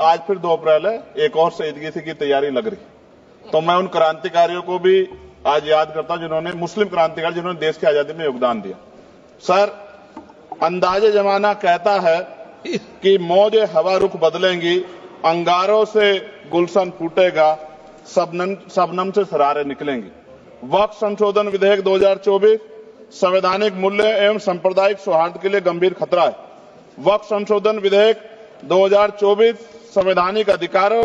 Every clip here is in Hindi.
आज फिर 2 अप्रैल है, एक और शहीदगी की तैयारी लग रही। तो मैं उन क्रांतिकारियों को भी आज याद करता हूं जिन्होंने, मुस्लिम क्रांतिकारी जिन्होंने देश की आजादी में योगदान दिया। सर, अंदाजे जमाना कहता है कि मौजे हवा रुख बदलेंगी, अंगारों से गुलशन फूटेगा, शबनम से सरारे निकलेंगी। वक्फ संशोधन विधेयक 2024 संवैधानिक मूल्य एवं सांप्रदायिक सौहार्द के लिए गंभीर खतरा है। वक्फ संशोधन विधेयक 2024 संवैधानिक अधिकारों,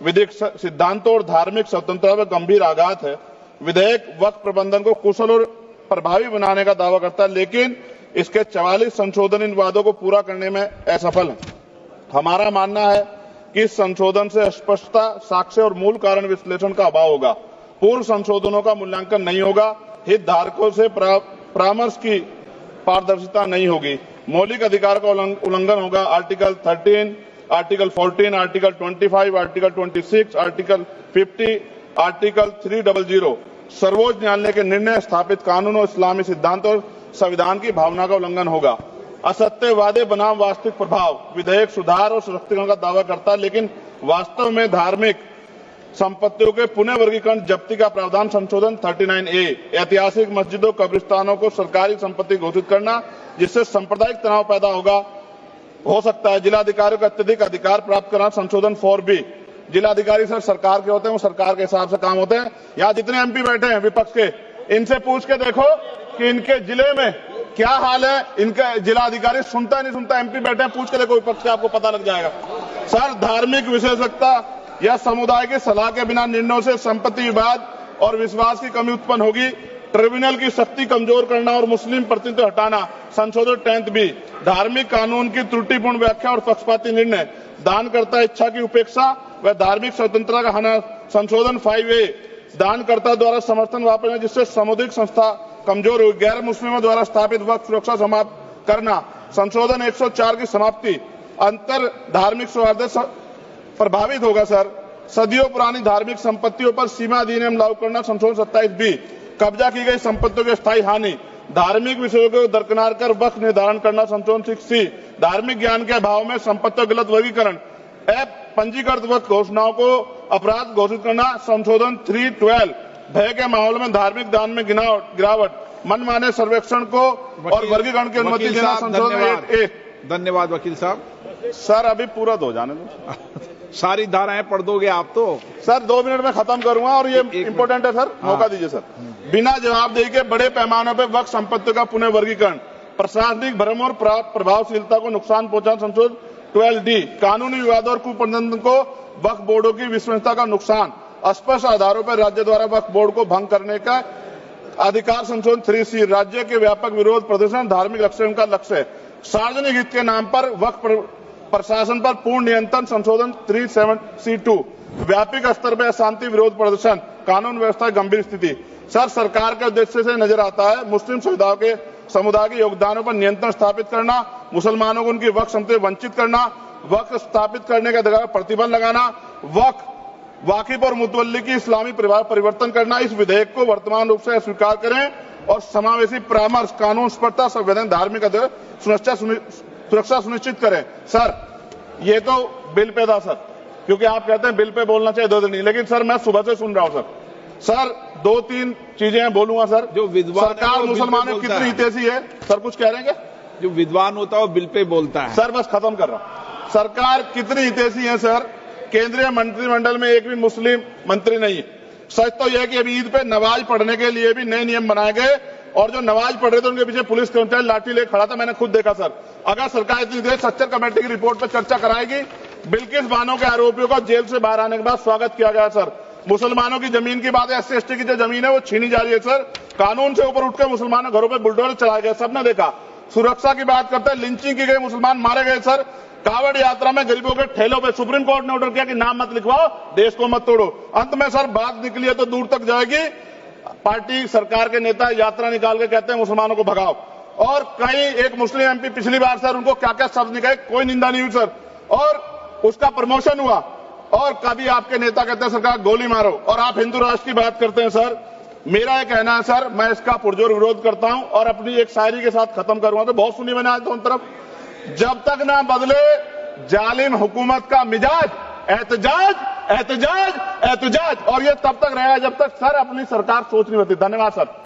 विधिक सिद्धांतों और धार्मिक स्वतंत्रता पर गंभीर आघात है। विधेयक वक्फ प्रबंधन को कुशल और प्रभावी बनाने का दावा करता है, लेकिन इसके 44 संशोधन इन वादों को पूरा करने में असफल है। हमारा मानना है कि इस संशोधन से स्पष्टता, साक्ष्य और मूल कारण विश्लेषण का अभाव होगा। पूर्व संशोधनों का मूल्यांकन नहीं होगा, हितधारकों से परामर्श की पारदर्शिता नहीं होगी, मौलिक अधिकार का उल्लंघन होगा। Article 13, article 14, article 25, article 26, article 50, article 300 सर्वोच्च न्यायालय के निर्णय, स्थापित कानून और इस्लामी सिद्धांत और संविधान की भावना का उल्लंघन होगा। असत्य वादे बनाम वास्तविक प्रभाव, विधेयक सुधार और सशक्तिकरण का दावा करता है, लेकिन वास्तव में धार्मिक संपत्तियों के पुनः वर्गीकरण जब्ती का प्रावधान संशोधन 39A, ऐतिहासिक मस्जिदों, कब्रिस्तानों को सरकारी संपत्ति घोषित करना, जिससे सांप्रदायिक तनाव पैदा हो सकता है। जिलाधिकारियों को अत्यधिक अधिकार प्राप्त करना, संशोधन 4B, जिलाधिकारी सर सरकार के होते हैं, वो सरकार के हिसाब से काम होते हैं। यहाँ जितने MP बैठे हैं विपक्ष के, इनसे पूछ के देखो कि इनके जिले में क्या हाल है। इनका जिलाधिकारी सुनता नहीं सुनता, MP बैठे हैं, पूछ के देखो विपक्ष के, आपको पता लग जाएगा। सर, धार्मिक विशेषज्ञता या समुदाय की सलाह के बिना निर्णयों से संपत्ति विवाद और विश्वास की कमी उत्पन्न होगी। ट्रिब्यूनल की शक्ति कमजोर करना और मुस्लिम प्रतिनिधित्व हटाना, संशोधन 10B, धार्मिक कानून की त्रुटिपूर्ण व्याख्या और पक्षपाती निर्णय, दानकर्ता इच्छा की उपेक्षा व धार्मिक स्वतंत्रता का हनन, संशोधन 5A, दानकर्ता द्वारा समर्थन वापस जिससे सामुदायिक संस्था कमजोर हुई, गैर मुस्लिमों द्वारा स्थापित वक्फ सुरक्षा समाप्त करना, संशोधन 104 की समाप्ति, अंतर धार्मिक सौहार्द प्रभावित होगा। सर, सदियों पुरानी धार्मिक संपत्तियों पर सीमा अधिनियम लागू करना, संशोधन 27B, कब्जा की गई संपत्तियों की स्थायी हानि, धार्मिक विषयों को दरकिनार कर वक्फ निर्धारण करना, संशोधन 6C, धार्मिक ज्ञान के अभाव में संपत्तियों गलत वर्गीकरण, पंजीकृत वक्फ घोषणाओं को अपराध घोषित करना, संशोधन 312, भय के माहौल में धार्मिक दान में गिरावट, मनमाने सर्वेक्षण को और वर्गीकरण की अनुमति देना, संशोधन 8A। धन्यवाद वकील साहब। सर, अभी पूरा दो जाने दो। सारी धाराएं पढ़ दोगे आप तो? सर, 2 मिनट में खत्म करूंगा और ये इंपॉर्टेंट है सर, मौका दीजिए सर। बिना जवाबदेही के बड़े पैमाने पर वक्फ संपत्तियों का पुनः वर्गीकरण, प्रशासनिक भ्रम और प्रभावशीलता को नुकसान पहुंचाना, संशोधन 12D, कानूनी विवादों और कुप्रबंधन को वक्फ बोर्डों की विश्वसनीयता का नुकसान, अस्पष्ट आधारों पर राज्य द्वारा वक्फ बोर्ड को भंग करने का अधिकार, संशोधन 3C, राज्य के व्यापक विरोध प्रदर्शन, धार्मिक लक्ष्य का लक्ष्य, सार्वजनिक हित के नाम पर वक्फ प्रशासन पर पूर्ण नियंत्रण, संशोधन 37C2, व्यापक स्तर पर अशांति विरोध प्रदर्शन, कानून व्यवस्था की गंभीर स्थिति। सर, सरकार के उद्देश्य से नजर आता है मुस्लिम समुदाय के योगदानों पर नियंत्रण स्थापित करना, मुसलमानों को उनकी वक्फ संपत्ति वंचित करना, वक्फ स्थापित करने के अधिकार प्रतिबंध लगाना, वाकिफ और मुतवल्ली की इस्लामी परिवर्तन करना। इस विधेयक को वर्तमान रूप से स्वीकार करें और समावेशी परामर्श, कानून स्पष्टता, संवैधानिक धार्मिक सुरक्षा सुनिश्चित करें। सर, ये तो बिल पे था सर, क्योंकि आप कहते हैं बिल पे बोलना चाहिए 2 दिन नहीं, लेकिन सर मैं सुबह से सुन रहा हूं सर 2-3 चीजें बोलूंगा सर। जो विद्वान सरकार मुसलमानों की कितनी हितैषी है सर, कुछ कह रहे हैं क्या? जो विद्वान होता है वो बिल पे बोलता है। सर बस खत्म कर रहा हूं। सरकार कितनी हितैषी है सर? केंद्रीय मंत्रिमंडल में एक भी मुस्लिम मंत्री नहीं है। सच तो यह है कि अभी ईद पे नमाज पढ़ने के लिए भी नए नियम बनाए गए और जो नमाज पढ़ रहे थे उनके पीछे पुलिस कर्मचारी लाठी लेकर खड़ा था, मैंने खुद देखा सर। अगर सरकार इतनी देर सच्चर कमेटी की रिपोर्ट पर चर्चा कराएगी, बिल्किस बानो के आरोपियों का जेल से बाहर आने के बाद स्वागत किया गया सर। मुसलमानों की जमीन की बात है, SC/ST की जो जमीन है वो छीनी जा रही है सर। कानून से ऊपर उठकर मुसलमानों घरों पर बुलडोजर चलाए गए, सबने देखा। सुरक्षा की बात करते हैं, लिंचिंग की गई, मुसलमान मारे गए सर। कावड़ यात्रा में गरीबों के ठेलों पे सुप्रीम कोर्ट ने ऑर्डर किया कि नाम मत लिखवाओ, देश को मत तोड़ो। अंत में सर बात निकली है तो दूर तक जाएगी। पार्टी सरकार के नेता यात्रा निकाल के कहते हैं मुसलमानों को भगाओ, और कई एक मुस्लिम MP पिछली बार सर उनको क्या क्या शब्द निकले, कोई निंदा नहीं हुई सर, और उसका प्रमोशन हुआ। और कभी आपके नेता कहते हैं सरकार गोली मारो, और आप हिंदू राष्ट्र की बात करते हैं सर। मेरा यह कहना है सर, मैं इसका पुरजोर विरोध करता हूं और अपनी एक शायरी के साथ खत्म करूंगा। तो बहुत सुनी मैंने आज दोनों तरफ, जब तक ना बदले जालिम हुकूमत का मिजाज एहतजाज एहतजाज एहतजाज, और ये तब तक रहेगा जब तक सर अपनी सरकार सोच नहीं होती। धन्यवाद सर।